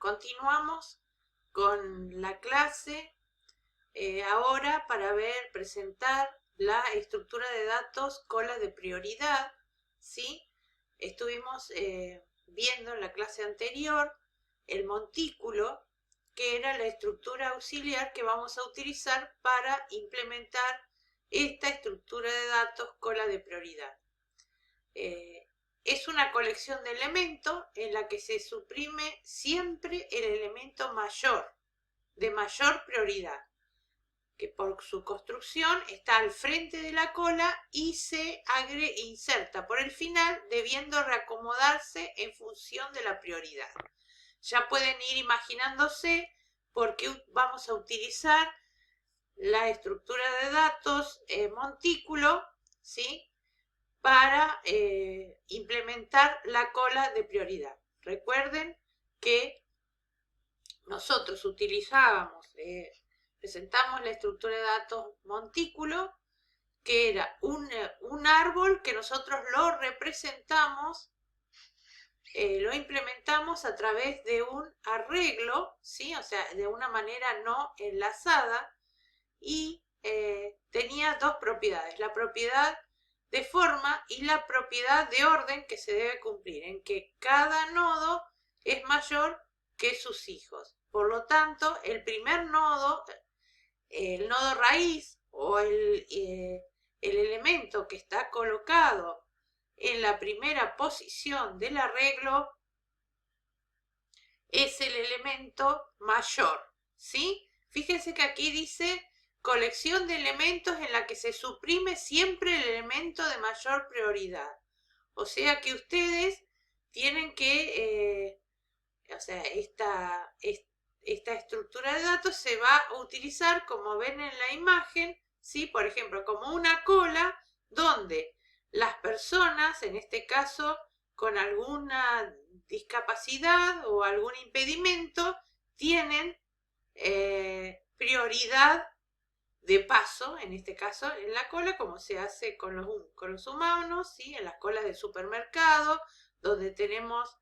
continuamos con la clase ahora para presentar la estructura de datos cola de prioridad, ¿sí? Estuvimos viendo en la clase anterior el montículo, que era la estructura auxiliar que vamos a utilizar para implementar esta estructura de datos cola de prioridad. Es una colección de elementos en la que se suprime siempre el elemento mayor, de mayor prioridad, que por su construcción está al frente de la cola y se inserta por el final, debiendo reacomodarse en función de la prioridad. Ya pueden ir imaginándose por qué vamos a utilizar la estructura de datos montículo, ¿sí?, para implementar la cola de prioridad. Recuerden que nosotros presentamos la estructura de datos montículo, que era un árbol que nosotros lo representamos, lo implementamos a través de un arreglo, ¿sí? O sea, de una manera no enlazada, y tenía dos propiedades: la propiedad de forma y la propiedad de orden que se debe cumplir, en que cada nodo es mayor que sus hijos. Por lo tanto, el primer nodo, el nodo raíz o el elemento que está colocado en la primera posición del arreglo es el elemento mayor, ¿sí? Fíjense que aquí dice colección de elementos en la que se suprime siempre el elemento de mayor prioridad. O sea que ustedes tienen que, esta estructura de datos se va a utilizar, como ven en la imagen, ¿sí? Por ejemplo, como una cola donde las personas, en este caso con alguna discapacidad o algún impedimento, tienen prioridad de paso, en este caso en la cola, como se hace con los humanos, ¿sí? En las colas del supermercado, donde tenemos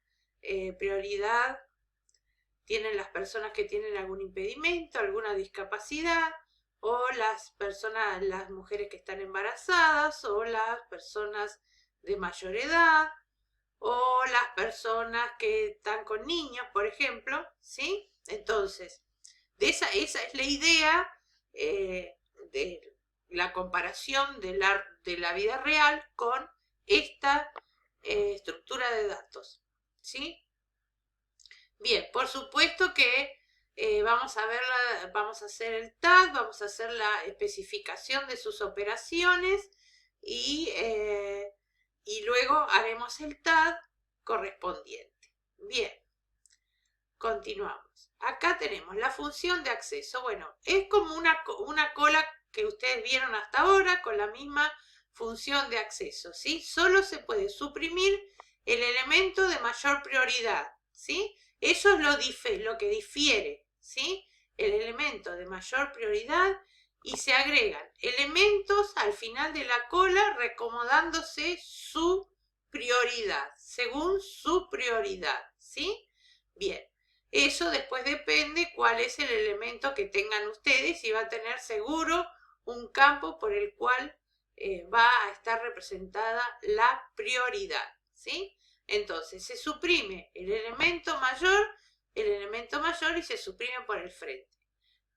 prioridad, tienen las personas que tienen algún impedimento, alguna discapacidad, o las mujeres que están embarazadas, o las personas de mayor edad, o las personas que están con niños, por ejemplo, ¿sí? Entonces, esa es la idea de la comparación de la vida real con esta estructura de datos, ¿sí? Bien, por supuesto que vamos a hacer el TAD, vamos a hacer la especificación de sus operaciones y luego haremos el TAD correspondiente. Bien, continuamos. Acá tenemos la función de acceso. Bueno, es como una cola que ustedes vieron hasta ahora con la misma función de acceso, ¿sí? Solo se puede suprimir el elemento de mayor prioridad, ¿sí? Eso es lo que difiere, ¿sí? El elemento de mayor prioridad, y se agregan elementos al final de la cola reacomodándose su prioridad, según su prioridad, ¿sí? Bien, eso después depende cuál es el elemento que tengan ustedes, y va a tener seguro un campo por el cual va a estar representada la prioridad, ¿sí? Entonces se suprime el elemento mayor y se suprime por el frente.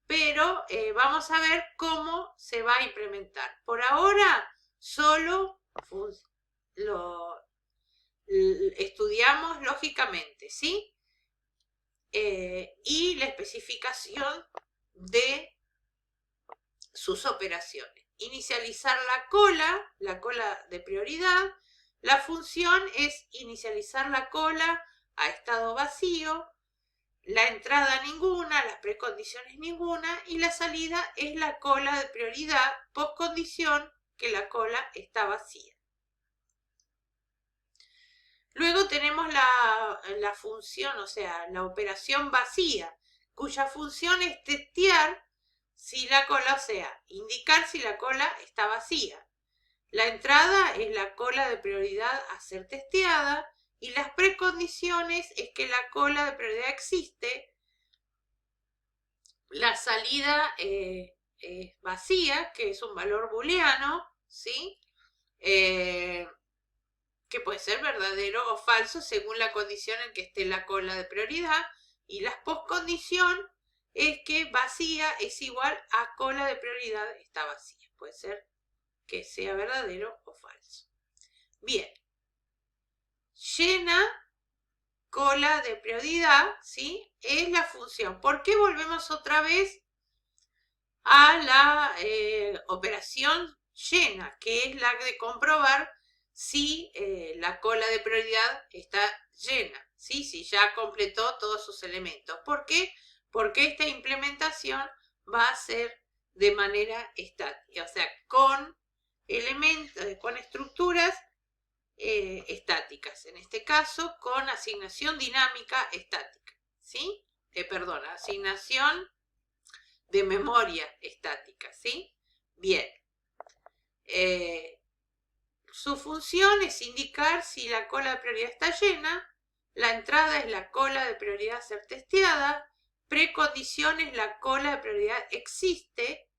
Pero vamos a ver cómo se va a implementar. Por ahora solo lo estudiamos lógicamente, ¿sí? Y la especificación de sus operaciones. Inicializar la cola de prioridad. La función es inicializar la cola a estado vacío, la entrada ninguna, las precondiciones ninguna, y la salida es la cola de prioridad postcondición que la cola está vacía. Luego tenemos la función, o sea, la operación vacía, cuya función es testear si la cola, o sea, indicar si la cola está vacía. La entrada es la cola de prioridad a ser testeada Y las precondiciones es que la cola de prioridad existe, la salida es vacía, que es un valor booleano, ¿sí? Que puede ser verdadero o falso según la condición en que esté la cola de prioridad. Y la postcondición es que vacía es igual a cola de prioridad está vacía. Puede ser que sea verdadero o falso. Bien. Llena cola de prioridad, ¿sí? Es la función. ¿Por qué volvemos otra vez a la operación llena? Que es la de comprobar si la cola de prioridad está llena, ¿sí? Si ya completó todos sus elementos. ¿Por qué? Porque esta implementación va a ser de manera estática, o sea, con elementos, con estructuras estáticas, en este caso con asignación dinámica estática, ¿sí? Perdón, asignación de memoria estática, ¿sí? Bien. Su función es indicar si la cola de prioridad está llena, la entrada es la cola de prioridad a ser testeada, precondición es la cola de prioridad existe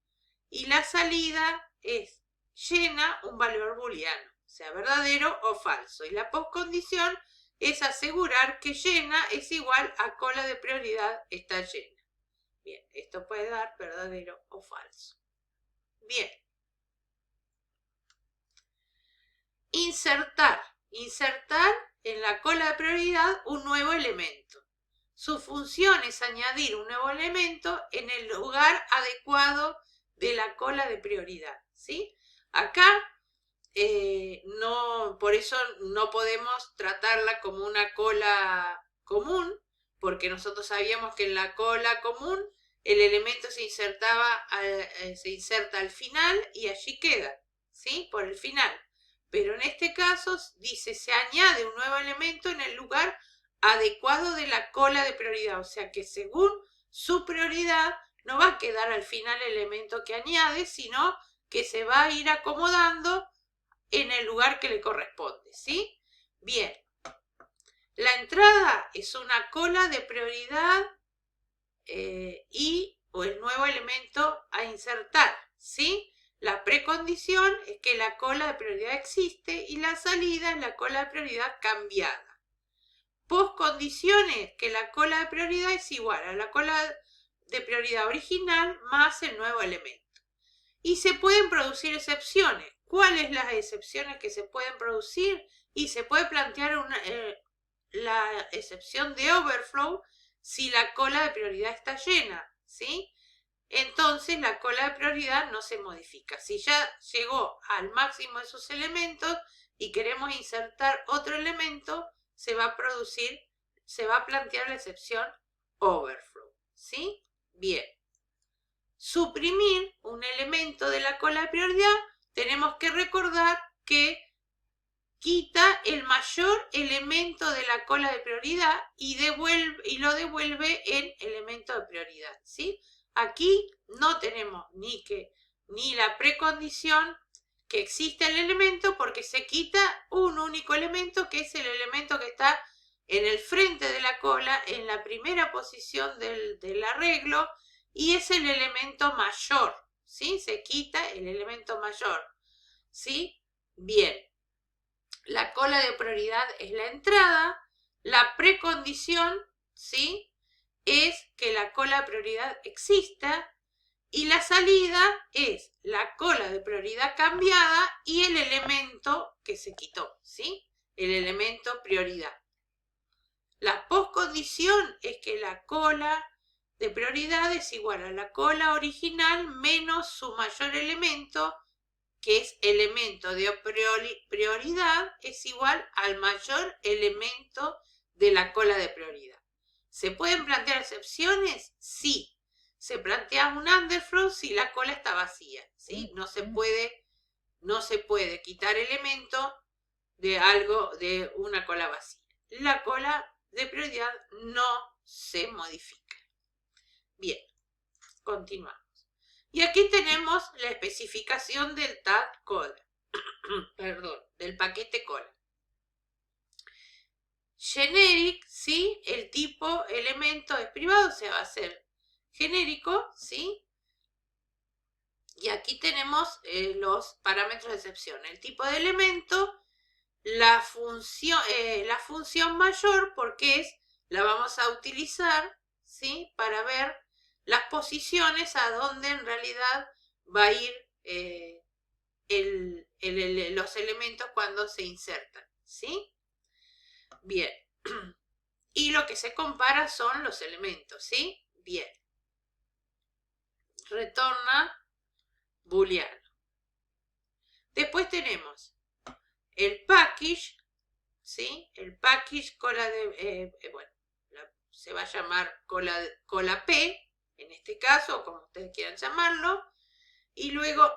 y la salida es llena un valor booleano, sea verdadero o falso. Y la postcondición es asegurar que llena es igual a cola de prioridad está llena. Bien, esto puede dar verdadero o falso. Bien. Insertar. Insertar en la cola de prioridad un nuevo elemento. Su función es añadir un nuevo elemento en el lugar adecuado de la cola de prioridad, ¿sí? Acá por eso no podemos tratarla como una cola común, porque nosotros sabíamos que en la cola común el elemento se inserta al final y allí queda, ¿sí? Por el final. Pero en este caso dice se añade un nuevo elemento en el lugar adecuado de la cola de prioridad, o sea que según su prioridad no va a quedar al final el elemento que añade, sino que se va a ir acomodando en el lugar que le corresponde, ¿sí? Bien. La entrada es una cola de prioridad o el nuevo elemento a insertar, ¿sí? La precondición es que la cola de prioridad existe y la salida es la cola de prioridad cambiada. Postcondición es que la cola de prioridad es igual a la cola de prioridad original más el nuevo elemento. Y se pueden producir excepciones. ¿Cuáles las excepciones que se pueden producir? Y se puede plantear la excepción de overflow si la cola de prioridad está llena, ¿sí? Entonces la cola de prioridad no se modifica. Si ya llegó al máximo de sus elementos y queremos insertar otro elemento, se va a plantear la excepción overflow, ¿sí? Bien. Suprimir un elemento de la cola de prioridad, tenemos que recordar que quita el mayor elemento de la cola de prioridad y lo devuelve en elemento de prioridad, ¿sí? Aquí no tenemos ni la precondición que exista el elemento porque se quita un único elemento que es el elemento que está en el frente de la cola, en la primera posición del arreglo, y es el elemento mayor, ¿sí? Se quita el elemento mayor, ¿sí? Bien. La cola de prioridad es la entrada, la precondición, ¿sí? Es que la cola de prioridad exista y la salida es la cola de prioridad cambiada y el elemento que se quitó, ¿sí? El elemento prioridad. La postcondición es que la cola de prioridad es igual a la cola original menos su mayor elemento, que es elemento de prioridad, es igual al mayor elemento de la cola de prioridad. ¿Se pueden plantear excepciones? Sí. Se plantea un underflow si la cola está vacía, ¿sí? No se puede quitar elemento de una cola vacía. La cola de prioridad no se modifica. Bien, continuamos. Y aquí tenemos la especificación del tag cola, perdón, del paquete cola. generic, ¿sí? El tipo elemento es privado, o sea, va a ser genérico, ¿sí? Y aquí tenemos los parámetros de excepción. El tipo de elemento, la función mayor, porque la vamos a utilizar, ¿sí? Para ver las posiciones a donde en realidad va a ir los elementos cuando se insertan, ¿sí? Bien. Y lo que se compara son los elementos, ¿sí? Bien. Retorna booleano. Después tenemos el package, ¿sí? El package cola de, bueno, se va a llamar cola P, en este caso, como ustedes quieran llamarlo. Y luego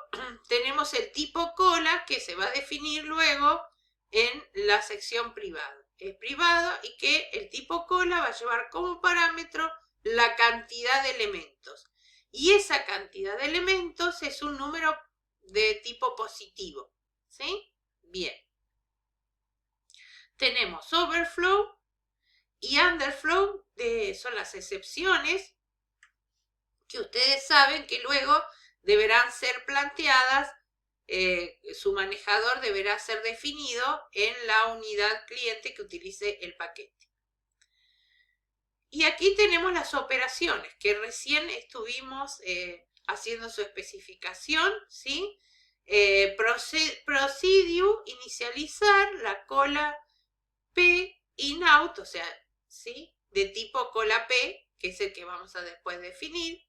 tenemos el tipo cola que se va a definir luego en la sección privada. Es privado y que el tipo cola va a llevar como parámetro la cantidad de elementos. Y esa cantidad de elementos es un número de tipo positivo. ¿Sí? Bien. Tenemos overflow y underflow, son las excepciones que ustedes saben que luego deberán ser planteadas, su manejador deberá ser definido en la unidad cliente que utilice el paquete. Y aquí tenemos las operaciones que recién estuvimos haciendo su especificación, ¿sí? Procedure, inicializar la cola P in-out, o sea, ¿sí? De tipo cola P, que es el que vamos a después definir.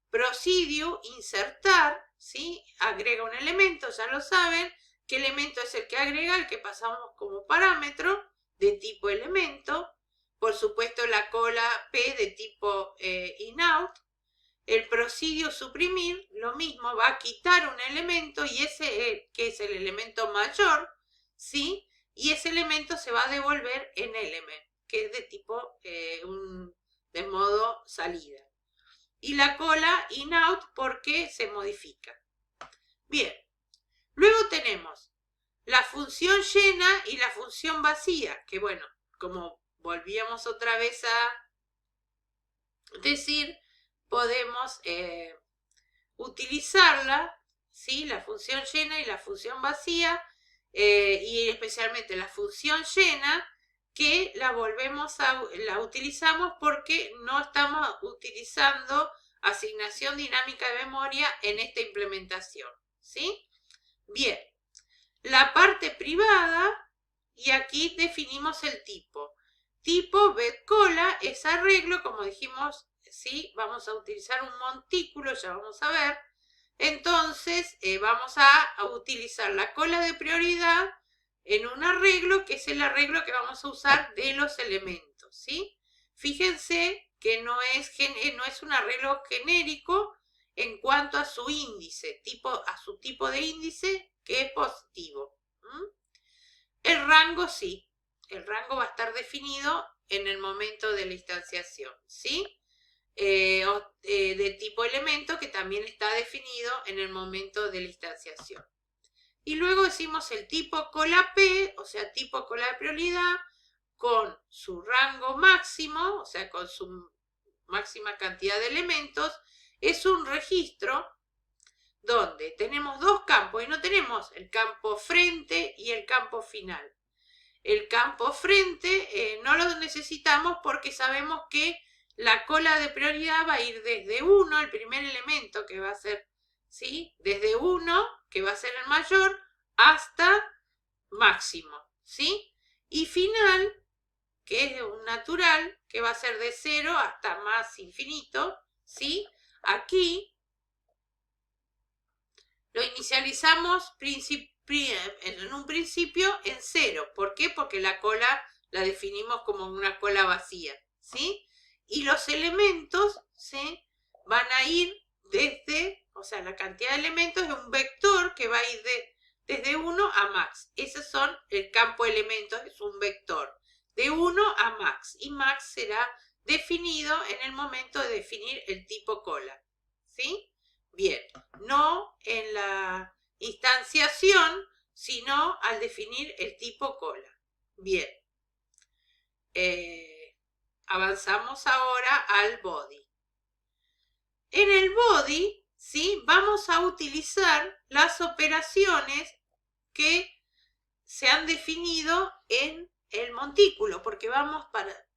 Procedure, insertar, ¿sí? Agrega un elemento, ya lo saben. ¿Qué elemento es el que agrega? El que pasamos como parámetro de tipo elemento. Por supuesto, la cola P de tipo in-out. El procedure suprimir, lo mismo, va a quitar un elemento y ese que es el elemento mayor, ¿sí? Y ese elemento se va a devolver en element, que es de tipo, de modo salida. Y la cola in-out porque se modifica. Bien, luego tenemos la función llena y la función vacía, que bueno, como volvíamos otra vez a decir, podemos utilizarla, ¿sí? La función llena y la función vacía, y especialmente la función llena, que la utilizamos porque no estamos utilizando asignación dinámica de memoria en esta implementación, ¿sí? Bien, la parte privada, y aquí definimos el tipo. Tipo bedcola es arreglo, como dijimos, ¿sí? Vamos a utilizar un montículo, ya vamos a ver. Entonces, vamos a utilizar la cola de prioridad en un arreglo, que es el arreglo que vamos a usar de los elementos, ¿sí? Fíjense que no es un arreglo genérico en cuanto a su índice, a su tipo de índice, que es positivo. El rango sí, el rango va a estar definido en el momento de la instanciación, ¿sí? De tipo elemento, que también está definido en el momento de la instanciación. Y luego decimos el tipo cola P, o sea, tipo cola de prioridad, con su rango máximo, o sea, con su máxima cantidad de elementos, es un registro donde tenemos dos campos y no tenemos el campo frente y el campo final. El campo frente no lo necesitamos porque sabemos que la cola de prioridad va a ir desde 1, el primer elemento que va a ser, ¿sí? Desde 1, que va a ser el mayor, hasta máximo, ¿sí? Y final, que es un natural, que va a ser de 0 hasta más infinito, ¿sí? Aquí lo inicializamos en un principio en 0. ¿Por qué? Porque la cola la definimos como una cola vacía, ¿sí? Y los elementos, ¿sí? Van a ir desde, o sea, la cantidad de elementos es un vector que va a ir desde 1 a max. Esos son el campo elementos, es un vector. De 1 a max. Y max será definido en el momento de definir el tipo cola, ¿sí? Bien, no en la instanciación, sino al definir el tipo cola. Bien. avanzamos ahora al body. En el body, ¿sí? Vamos a utilizar las operaciones que se han definido en el montículo, porque vamos para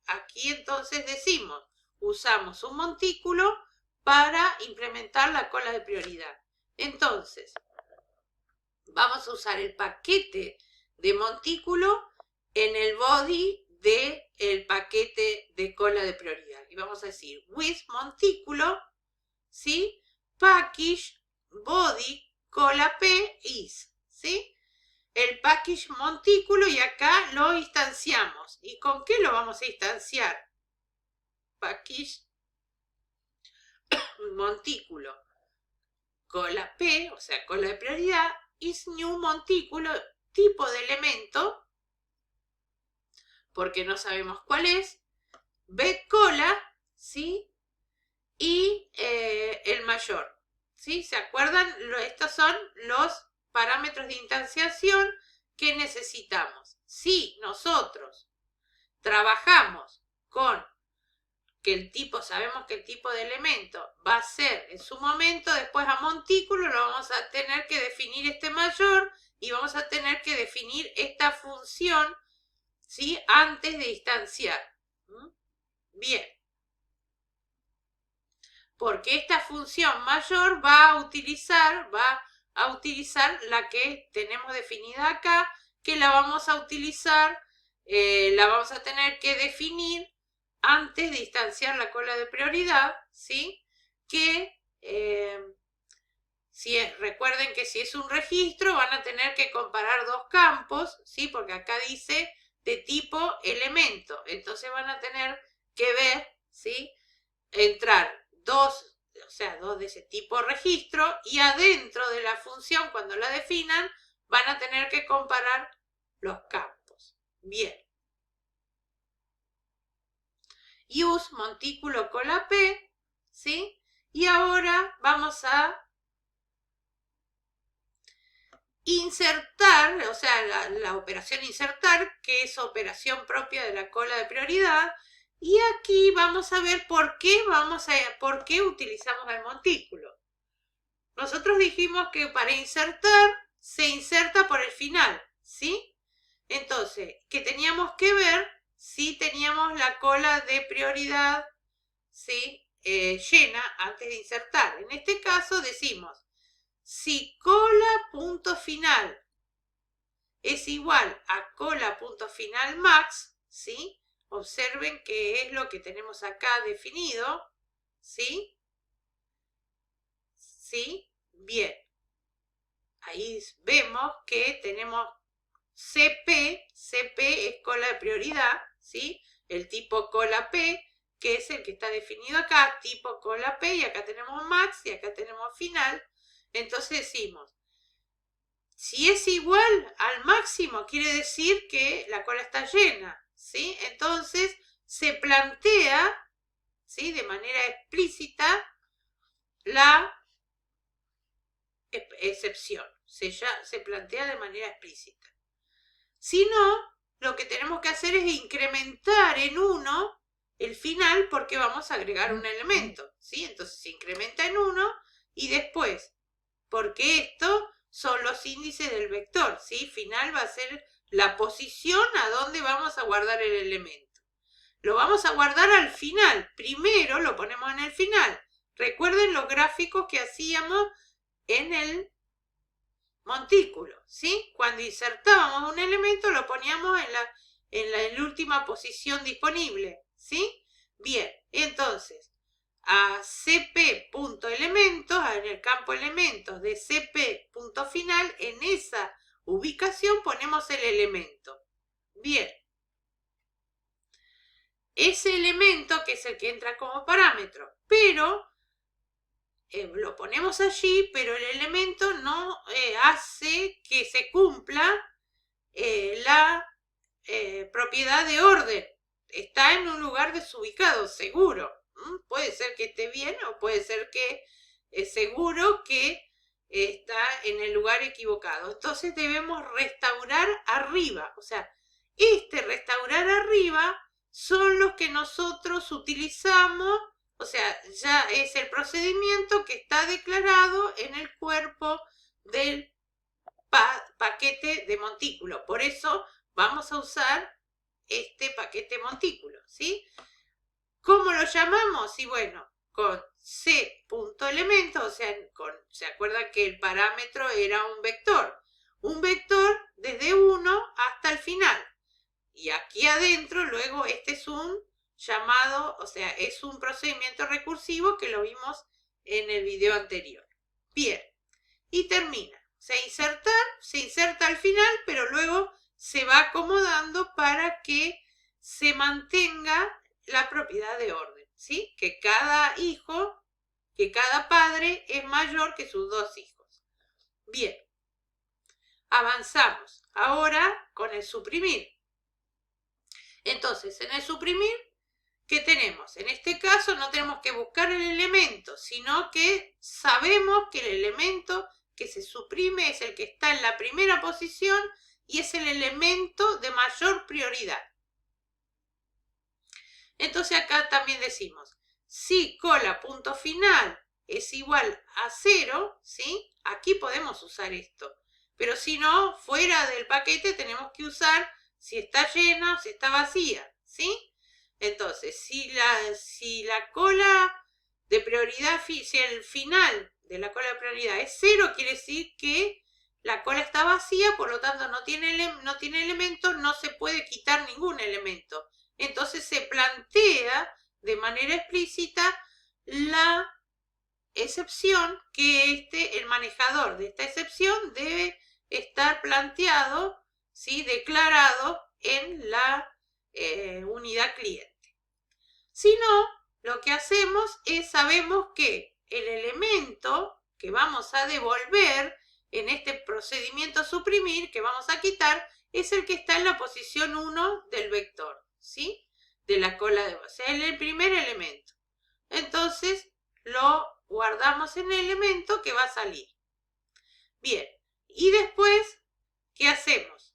aquí, entonces decimos, usamos un montículo para implementar la cola de prioridad. Entonces, vamos a usar el paquete de montículo en el body del paquete de cola de prioridad. Y vamos a decir, with montículo, ¿sí? Package body cola P is, ¿sí? El package montículo, y acá lo instanciamos. ¿Y con qué lo vamos a instanciar? Package montículo cola P, o sea, cola de prioridad, is new montículo, tipo de elemento, porque no sabemos cuál es, B cola, ¿sí? Y el mayor, ¿sí? ¿Se acuerdan? Estos son los parámetros de instanciación que necesitamos. Si nosotros trabajamos con que el tipo, sabemos que el tipo de elemento va a ser en su momento, después a montículo lo vamos a tener que definir este mayor y vamos a tener que definir esta función, ¿sí? Antes de instanciar. Bien. Porque esta función mayor va a utilizar la que tenemos definida acá, que la vamos a utilizar, la vamos a tener que definir antes de instanciar la cola de prioridad, ¿sí? Que recuerden que si es un registro van a tener que comparar dos campos, ¿sí? Porque acá dice de tipo elemento, entonces van a tener que ver, ¿sí? Entrar dos de ese tipo registro, y adentro de la función, cuando la definan, van a tener que comparar los campos. Bien. Use montículo cola P, ¿sí? Y ahora vamos a insertar, o sea, la operación insertar, que es operación propia de la cola de prioridad. Y aquí vamos a ver por qué utilizamos el montículo. Nosotros dijimos que para insertar se inserta por el final, ¿sí? Entonces, que teníamos que ver si teníamos la cola de prioridad, ¿sí? Llena antes de insertar. En este caso decimos, si cola punto final es igual a cola punto final max, ¿sí? Observen que es lo que tenemos acá definido, ¿sí? ¿Sí? Bien. Ahí vemos que tenemos CP es cola de prioridad, ¿sí? El tipo cola P, que es el que está definido acá, tipo cola P, y acá tenemos max y acá tenemos final. Entonces decimos, si es igual al máximo, quiere decir que la cola está llena, ¿sí? Entonces se plantea, ¿sí? De manera explícita la excepción. Se plantea de manera explícita. Si no, lo que tenemos que hacer es incrementar en 1 el final, porque vamos a agregar un elemento, ¿sí? Entonces se incrementa en 1 y después, porque esto son los índices del vector, ¿sí? Final va a ser la posición a donde vamos a guardar el elemento. Lo vamos a guardar al final. Primero lo ponemos en el final. Recuerden los gráficos que hacíamos en el montículo, ¿sí? Cuando insertábamos un elemento lo poníamos en la última posición disponible, ¿sí? Bien, entonces, a cp.elementos, en el campo elementos de cp.final, en esa ubicación ponemos el elemento. Bien. Ese elemento que es el que entra como parámetro, pero lo ponemos allí, pero el elemento no hace que se cumpla la propiedad de orden. Está en un lugar desubicado, seguro. Puede ser que esté bien o puede ser que seguro que está en el lugar equivocado. Entonces debemos restaurar arriba. O sea, Este restaurar arriba son los que nosotros utilizamos, o sea, ya es el procedimiento que está declarado en el cuerpo del paquete de montículo. Por eso vamos a usar este paquete montículo, ¿sí? ¿Cómo lo llamamos? Y bueno, con C punto elemento, o sea, ¿se acuerdan que el parámetro era un vector? Un vector desde 1 hasta el final. Y aquí adentro, luego, este es un llamado, o sea, es un procedimiento recursivo que lo vimos en el video anterior. Bien, y termina. Se inserta al final, pero luego se va acomodando para que se mantenga la propiedad de orden, ¿sí? Que cada hijo, que cada padre es mayor que sus dos hijos. Bien, avanzamos ahora con el suprimir. Entonces, en el suprimir, ¿qué tenemos? En este caso no tenemos que buscar el elemento, sino que sabemos que el elemento que se suprime es el que está en la primera posición y es el elemento de mayor prioridad. Entonces acá también decimos, si cola punto final es igual a 0, ¿sí? Aquí podemos usar esto. Pero si no, fuera del paquete tenemos que usar si está llena o si está vacía, ¿sí? Entonces, si la cola de prioridad, si el final de la cola de prioridad es 0, quiere decir que la cola está vacía, por lo tanto no tiene elemento, no se puede quitar ningún elemento. Entonces se plantea de manera explícita la excepción que el manejador de esta excepción debe estar planteado, ¿sí? Declarado en la unidad cliente. Si no, lo que hacemos es, sabemos que el elemento que vamos a devolver en este procedimiento suprimir, que vamos a quitar, es el que está en la posición 1 del vector, ¿sí? De la cola de base, el primer elemento. Entonces lo guardamos en el elemento que va a salir. Bien, y después, ¿qué hacemos?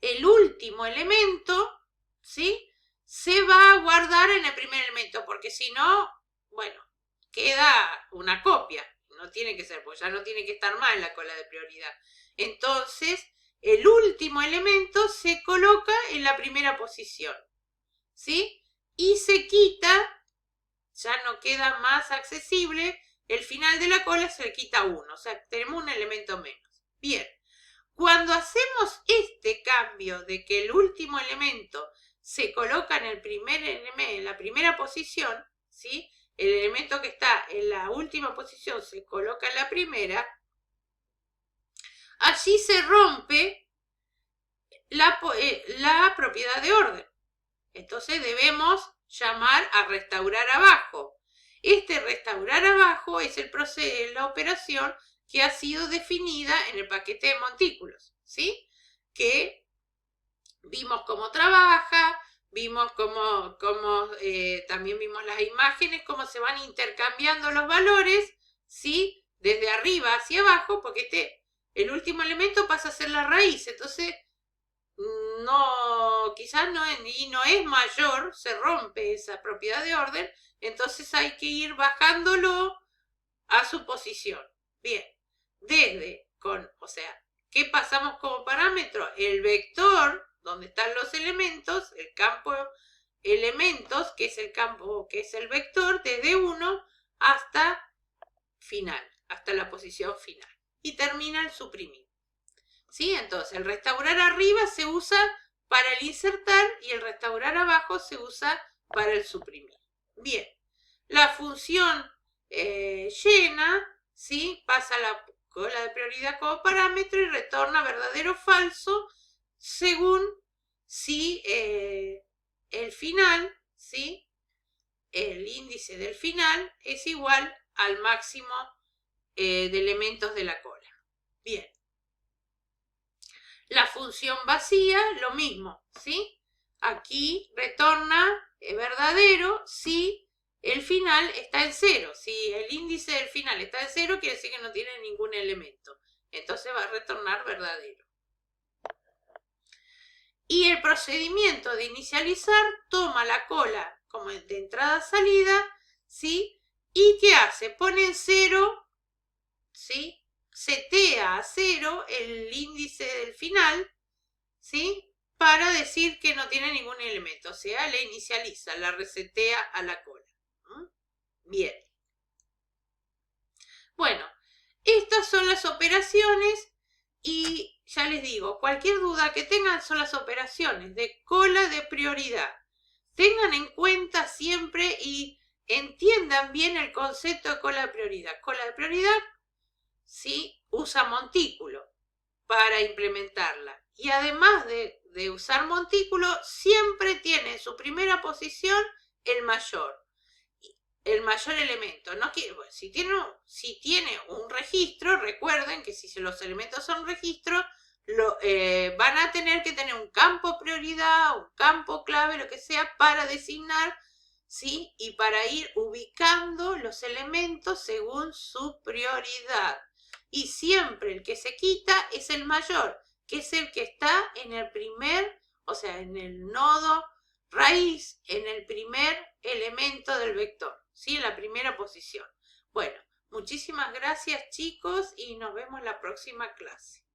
El último elemento, ¿sí? Se va a guardar en el primer elemento, porque si no, bueno, queda una copia. No tiene que ser, pues ya no tiene que estar mal la cola de prioridad. Entonces, el último elemento se coloca en la primera posición, ¿sí? Y se quita, ya no queda más accesible, el final de la cola se le quita 1, o sea, tenemos un elemento menos. Bien, cuando hacemos este cambio de que el último elemento se coloca en en la primera posición, ¿sí? El elemento que está en la última posición se coloca en la primera, allí se rompe la propiedad de orden. Entonces debemos llamar a restaurar abajo. Este restaurar abajo es la operación que ha sido definida en el paquete de montículos, ¿sí? Que vimos cómo trabaja, vimos también vimos las imágenes, cómo se van intercambiando los valores, ¿sí? Desde arriba hacia abajo, porque el último elemento pasa a ser la raíz, entonces quizás no es mayor, se rompe esa propiedad de orden, entonces hay que ir bajándolo a su posición. Bien, o sea, ¿qué pasamos como parámetro? El vector, donde están los elementos, el campo elementos, que es el vector, desde 1 hasta final, hasta la posición final. Y termina el suprimir. ¿Sí? Entonces, el restaurar arriba se usa para el insertar y el restaurar abajo se usa para el suprimir. Bien, la función llena, ¿sí? Pasa la cola de prioridad como parámetro y retorna verdadero o falso según si el final, ¿sí? El índice del final es igual al máximo de elementos de la cola. Bien. La función vacía, lo mismo, ¿sí? Aquí retorna verdadero si el final está en 0. Si el índice del final está en 0, quiere decir que no tiene ningún elemento. Entonces va a retornar verdadero. Y el procedimiento de inicializar toma la cola como de entrada-salida, ¿sí? ¿Y qué hace? Pone en 0, ¿sí? Setea a 0 el índice del final, ¿sí? Para decir que no tiene ningún elemento, o sea, le inicializa, la resetea a la cola. Bien. Bueno, estas son las operaciones y ya les digo, cualquier duda que tengan son las operaciones de cola de prioridad. Tengan en cuenta siempre y entiendan bien el concepto de cola de prioridad. Cola de prioridad, sí, usa montículo para implementarla. Y además de usar montículo, siempre tiene en su primera posición el mayor elemento. No quiere, bueno, si tiene un registro, recuerden que si los elementos son registros, van a tener que tener un campo prioridad, un campo clave, lo que sea, para designar, ¿sí? Y para ir ubicando los elementos según su prioridad. Y siempre el que se quita es el mayor, que es el que está en el primer, o sea, en el nodo raíz, en el primer elemento del vector, ¿sí? En la primera posición. Bueno, muchísimas gracias chicos y nos vemos en la próxima clase.